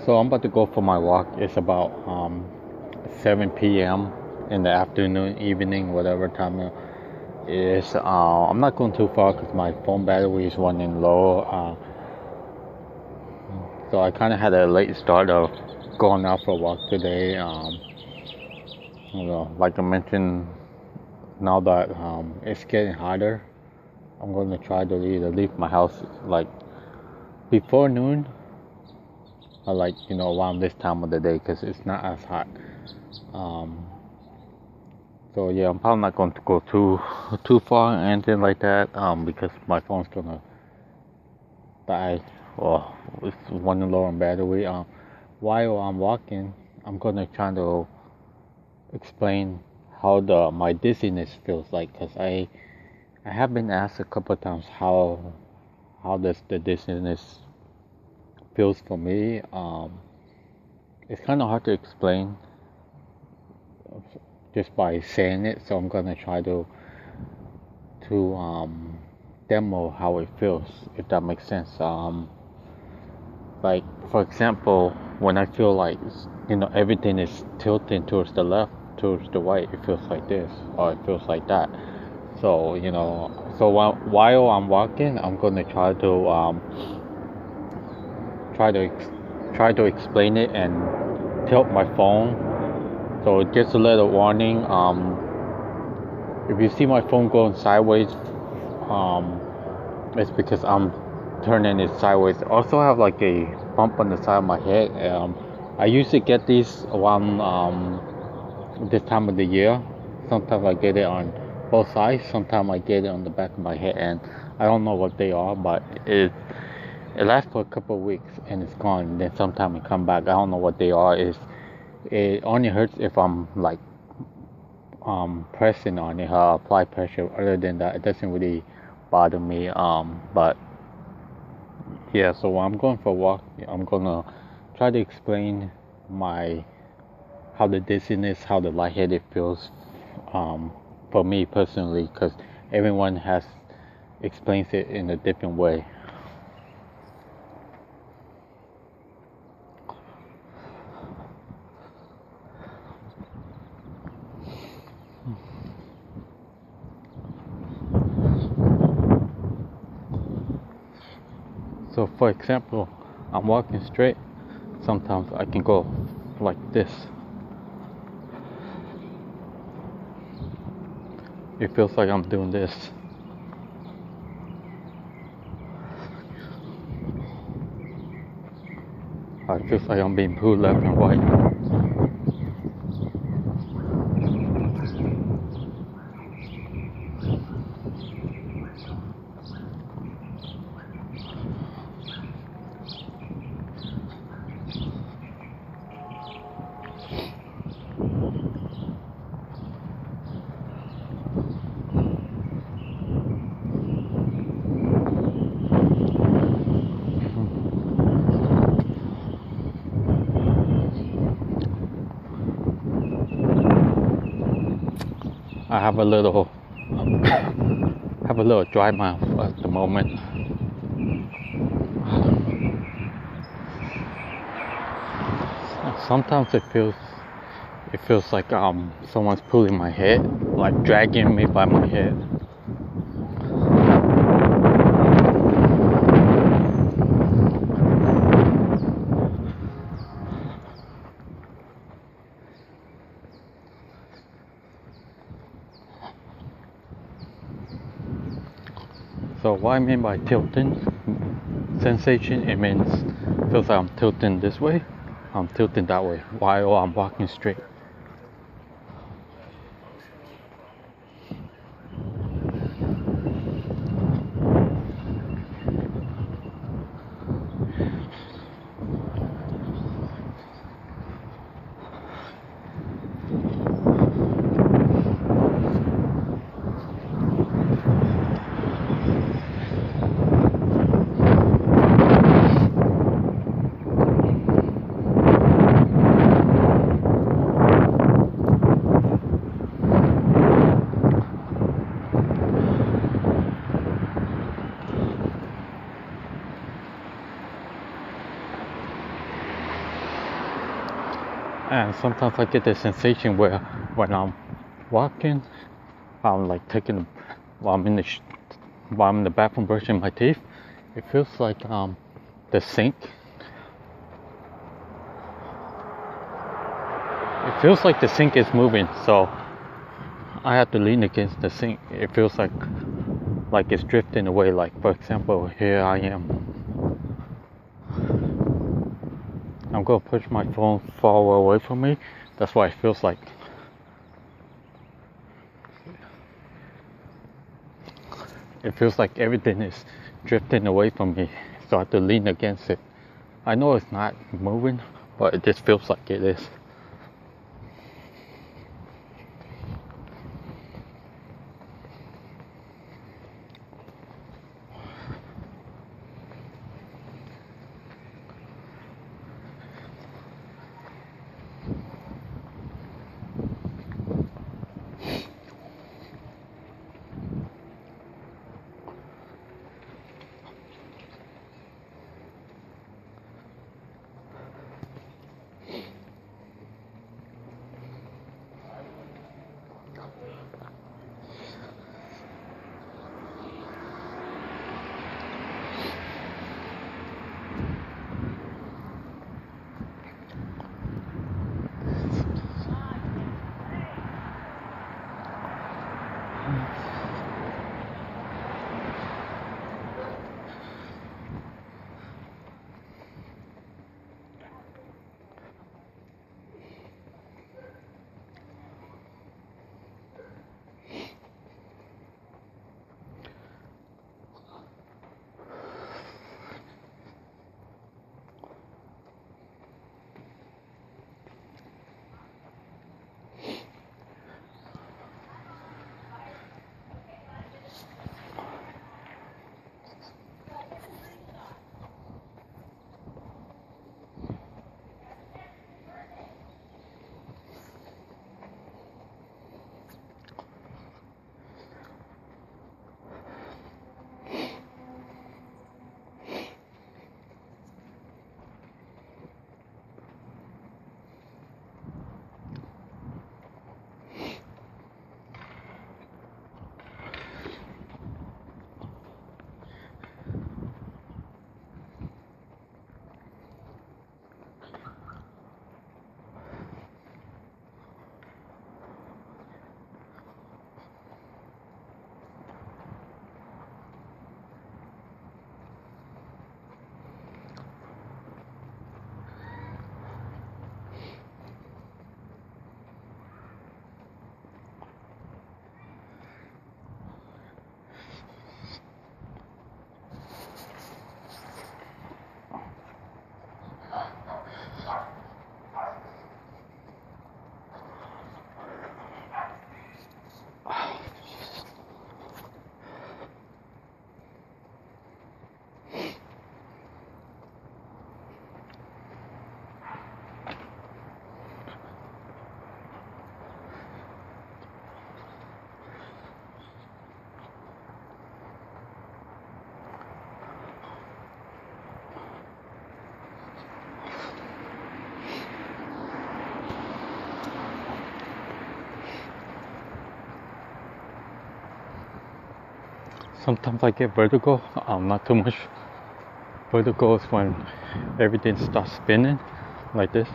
So I'm about to go for my walk. It's about 7 p.m. in the afternoon, evening, whatever time it is. I'm not going too far because my phone battery is running low. So I kind of had a late start of going out for a walk today. Like I mentioned, now that it's getting hotter, I'm going to try to either leave my house like before noon or like around this time of the day because it's not as hot. Um, so yeah, I'm probably not going to go too far or anything like that because my phone's gonna die or it's running low on battery. While I'm walking, I'm gonna try to explain how the my dizziness feels like because I have been asked a couple of times how does the dizziness feels for me. It's kind of hard to explain just by saying it, so I'm gonna try to demo how it feels, if that makes sense. Like for example, when I feel like everything is tilting towards the left, towards the right, it feels like this, or it feels like that. So while I'm walking, I'm gonna try to try to explain it and tilt my phone. So just a little warning. If you see my phone going sideways, um, it's because I'm turning it sideways. I also have like a bump on the side of my head. I usually get these around this time of the year. Sometimes I get it on both sides. Sometimes I get it on the back of my head, and I don't know what they are, but it lasts for a couple of weeks and it's gone. Then sometimes it come back. I don't know what they are. It only hurts if I'm like pressing on it, apply pressure. Other than that, it doesn't really bother me. But yeah, so when I'm going for a walk, I'm gonna try to explain my how the dizziness, how the lightheaded feels for me personally, because everyone has explains it in a different way. So for example, I'm walking straight. Sometimes I can go like this. It feels like I'm doing this. It feels like I'm being pulled left and right. I have a little dry mouth at the moment. Sometimes it feels like someone's pulling my head, like dragging me by my head. So what I mean by tilting sensation, it means feels like I'm tilting this way, I'm tilting that way while I'm walking straight. And sometimes I get the sensation where when I'm walking, I'm like taking, while I'm in while I'm in the bathroom brushing my teeth, it feels like the sink. It feels like the sink is moving, so I have to lean against the sink. It feels like it's drifting away. Like for example, here I am. I'm gonna push my phone far away from me. That's why it feels like. It feels like everything is drifting away from me, so I have to lean against it. I know it's not moving, but it just feels like it is. Sometimes I get vertigo. Not too much. Vertigo is when everything starts spinning like this.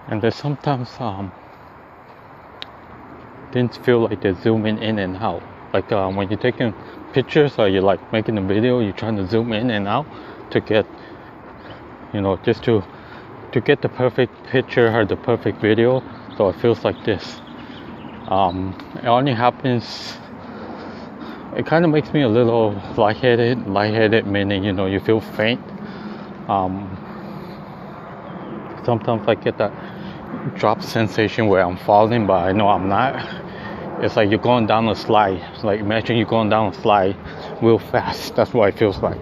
And there's sometimes things feel like they're zooming in and out. Like when you're taking pictures or you're like making a video, you're trying to zoom in and out to get, just to get the perfect picture or the perfect video. So it feels like this. It only happens. It kind of makes me a little lightheaded. Lightheaded meaning you feel faint. Sometimes I get that drop sensation where I'm falling, but I know I'm not. It's like you're going down a slide. Like imagine you're going down a slide real fast. That's what it feels like.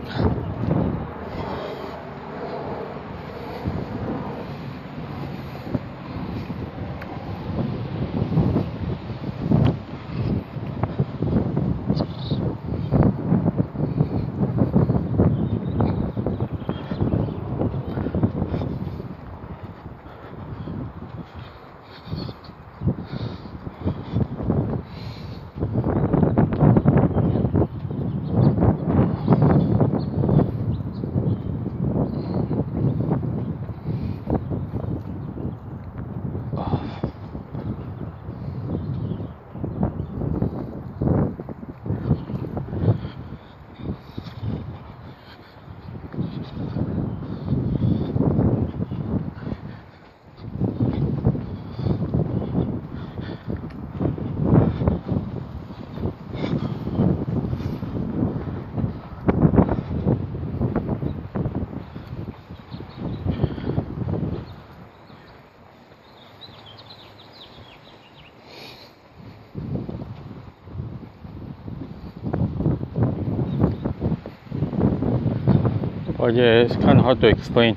But yeah, it's kind of hard to explain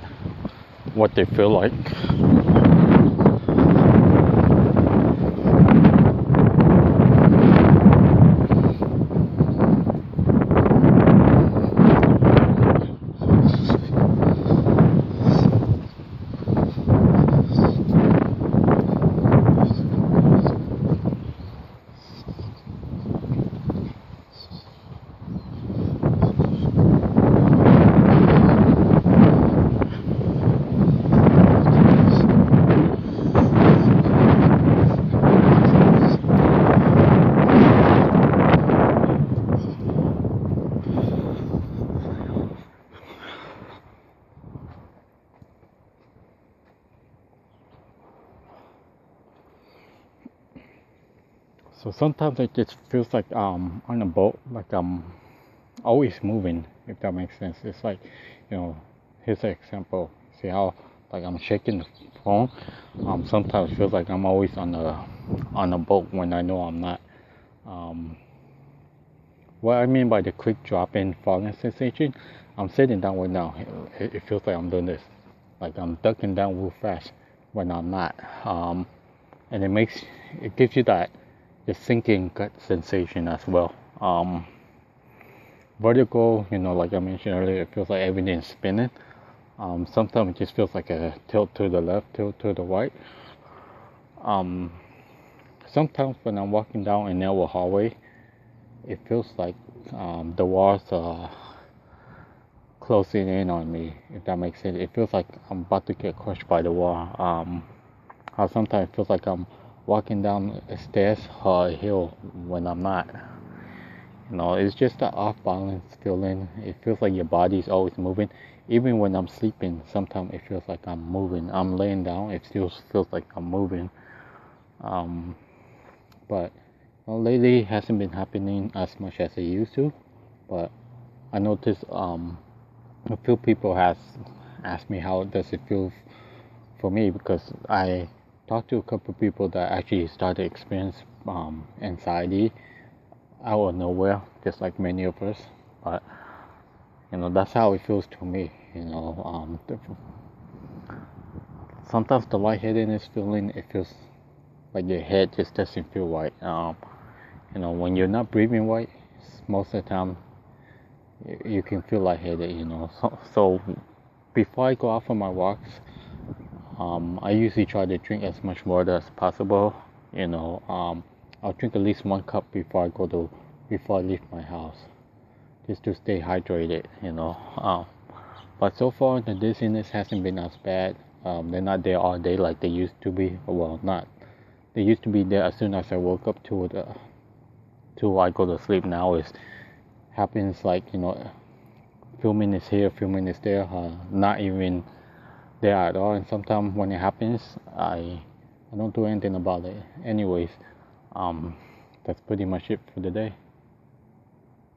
what they feel like. So sometimes it just feels like on a boat, like I'm always moving, if that makes sense. It's like, here's an example. See how like I'm shaking the phone? Sometimes it feels like I'm always on a boat when I know I'm not. What I mean by the quick drop in falling sensation, I'm sitting down right now. It feels like I'm doing this, like I'm ducking down real fast when I'm not. And it gives you that the sinking gut sensation as well. Vertigo, like I mentioned earlier, it feels like everything's spinning. Sometimes it just feels like a tilt to the left, tilt to the right. Sometimes when I'm walking down a narrow hallway, it feels like the walls are closing in on me, if that makes sense. It feels like I'm about to get crushed by the wall. How sometimes it feels like I'm walking down stairs or a hill when I'm not. It's just an off balance feeling. It feels like your body is always moving. Even when I'm sleeping, sometimes it feels like I'm moving. I'm laying down, it still feels like I'm moving. But lately it hasn't been happening as much as it used to. But I noticed a few people has asked me how does it feel for me, because I talked to a couple of people that actually started to experience anxiety out of nowhere, just like many of us. But that's how it feels to me. Sometimes the lightheadedness feeling, it feels like your head just doesn't feel right. When you're not breathing right, most of the time you can feel lightheaded. So before I go out for my walks, I usually try to drink as much water as possible. I'll drink at least 1 cup before I leave my house, just to stay hydrated. But so far the dizziness hasn't been as bad. They're not there all day like they used to be. Well, not. They used to be there as soon as I woke up till I go to sleep. Now it happens like few minutes here, few minutes there, not even there at all. And sometimes when it happens, I don't do anything about it. Anyways, that's pretty much it for the day.